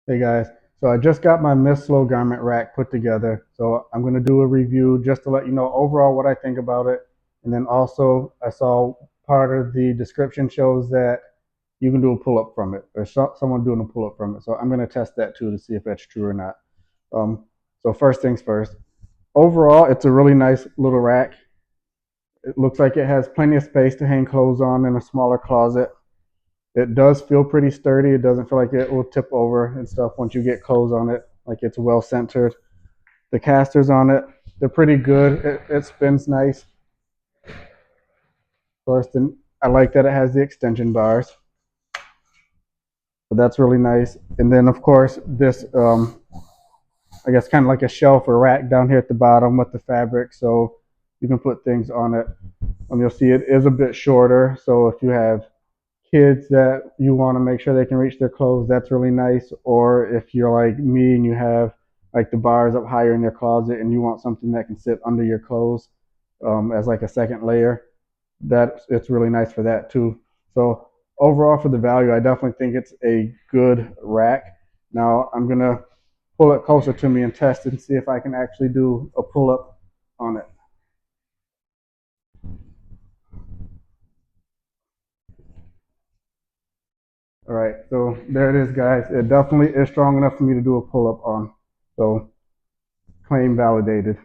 Hey guys, so I just got my Miss Slow garment rack put together. So I'm going to do a review just to let you know overall what I think about it. And then also I saw part of the description shows that you can do a pull-up from it, or someone doing a pull-up from it. So I'm going to test that too to see if that's true or not. Um, so first things first, overall it's a really nice little rack. It looks like it has plenty of space to hang clothes on in a smaller closet. It does feel pretty sturdy. It doesn't feel like it will tip over and stuff once you get clothes on it. Like it's well centered. The casters on it, they're pretty good. It spins nice. First, and I like that it has the extension bars. So that's really nice. And then of course this, I guess kind of like a shelf or rack down here at the bottom with the fabric, so you can put things on it. You'll see it is a bit shorter, so if you have kids that you want to make sure they can reach their clothes, that's really nice. Or if you're like me and you have like the bars up higher in your closet and you want something that can sit under your clothes as like a second layer, that it's really nice for that too. So overall for the value, I definitely think it's a good rack. Now I'm gonna pull it closer to me and test it and see if I can actually do a pull up on it. All right, so there it is, guys. It definitely is strong enough for me to do a pull up on. So claim validated.